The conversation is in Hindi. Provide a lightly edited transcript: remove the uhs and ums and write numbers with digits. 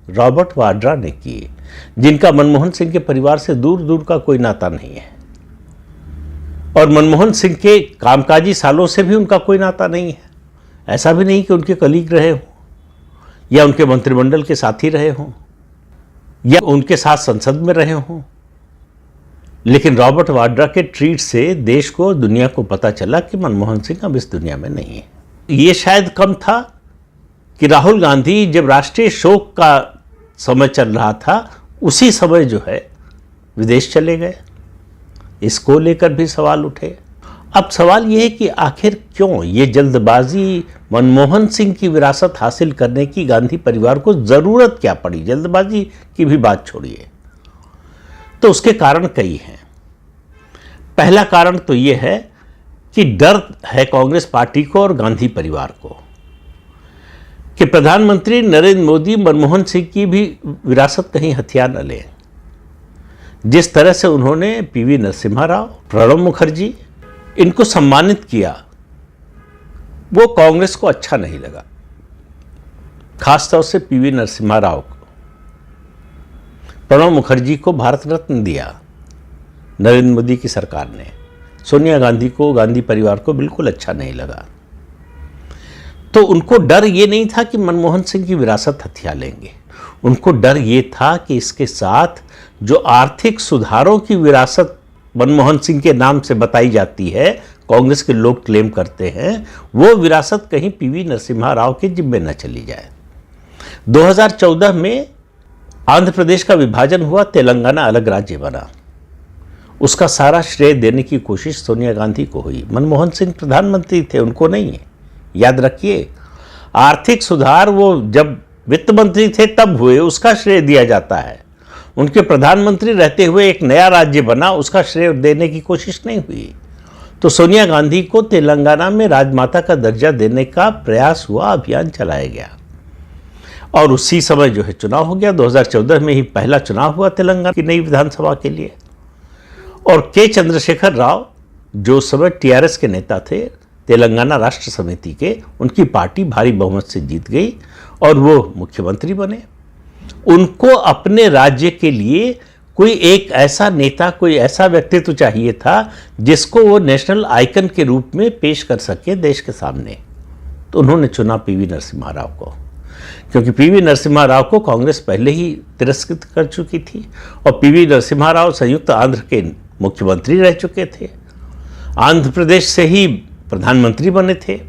रॉबर्ट वाड्रा ने किए, जिनका मनमोहन सिंह के परिवार से दूर दूर का कोई नाता नहीं है और मनमोहन सिंह के कामकाजी सालों से भी उनका कोई नाता नहीं है। ऐसा भी नहीं कि उनके कलीग रहे हों या उनके मंत्रिमंडल के साथी रहे हों या उनके साथ संसद में रहे हों, लेकिन रॉबर्ट वाड्रा के ट्वीट से देश को, दुनिया को पता चला कि मनमोहन सिंह अब इस दुनिया में नहीं है। ये शायद कम था कि राहुल गांधी जब राष्ट्रीय शोक का समय चल रहा था, उसी समय जो है विदेश चले गए। इसको लेकर भी सवाल उठे। अब सवाल यह है कि आखिर क्यों ये जल्दबाजी, मनमोहन सिंह की विरासत हासिल करने की गांधी परिवार को जरूरत क्या पड़ी? जल्दबाजी की भी बात छोड़िए, तो उसके कारण कई हैं। पहला कारण तो यह है कि डर है कांग्रेस पार्टी को और गांधी परिवार को कि प्रधानमंत्री नरेंद्र मोदी मनमोहन सिंह की भी विरासत कहीं हथिया न लें। जिस तरह से उन्होंने पीवी नरसिम्हा राव, प्रणब मुखर्जी, इनको सम्मानित किया, वो कांग्रेस को अच्छा नहीं लगा। खासतौर से पीवी नरसिम्हा राव को, प्रणब मुखर्जी को भारत रत्न दिया नरेंद्र मोदी की सरकार ने। सोनिया गांधी को, गांधी परिवार को बिल्कुल अच्छा नहीं लगा। तो उनको डर ये नहीं था कि मनमोहन सिंह की विरासत हथिया लेंगे, उनको डर ये था कि इसके साथ जो आर्थिक सुधारों की विरासत मनमोहन सिंह के नाम से बताई जाती है, कांग्रेस के लोग क्लेम करते हैं, वो विरासत कहीं पीवी नरसिम्हा राव के जिम्मे न चली जाए। 2014 में आंध्र प्रदेश का विभाजन हुआ, तेलंगाना अलग राज्य बना। उसका सारा श्रेय देने की कोशिश सोनिया गांधी को हुई। मनमोहन सिंह प्रधानमंत्री थे, उनको नहीं है। याद रखिए, आर्थिक सुधार वो जब वित्त मंत्री थे तब हुए, उसका श्रेय दिया जाता है। उनके प्रधानमंत्री रहते हुए एक नया राज्य बना, उसका श्रेय देने की कोशिश नहीं हुई। तो सोनिया गांधी को तेलंगाना में राजमाता का दर्जा देने का प्रयास हुआ, अभियान चलाया गया और उसी समय जो है चुनाव हो गया। 2014 में ही पहला चुनाव हुआ तेलंगाना की नई विधानसभा के लिए और के चंद्रशेखर राव, जो उस समय टीआरएस के नेता थे, तेलंगाना राष्ट्र समिति के, उनकी पार्टी भारी बहुमत से जीत गई और वो मुख्यमंत्री बने। उनको अपने राज्य के लिए कोई एक ऐसा नेता, कोई ऐसा व्यक्तित्व चाहिए था जिसको वो नेशनल आइकन के रूप में पेश कर सके देश के सामने। तो उन्होंने चुना पीवी नरसिम्हा राव को, क्योंकि पीवी नरसिम्हा राव को कांग्रेस पहले ही तिरस्कृत कर चुकी थी और पीवी नरसिम्हा राव संयुक्त आंध्र के मुख्यमंत्री रह चुके थे, आंध्र प्रदेश से ही प्रधानमंत्री बने थे।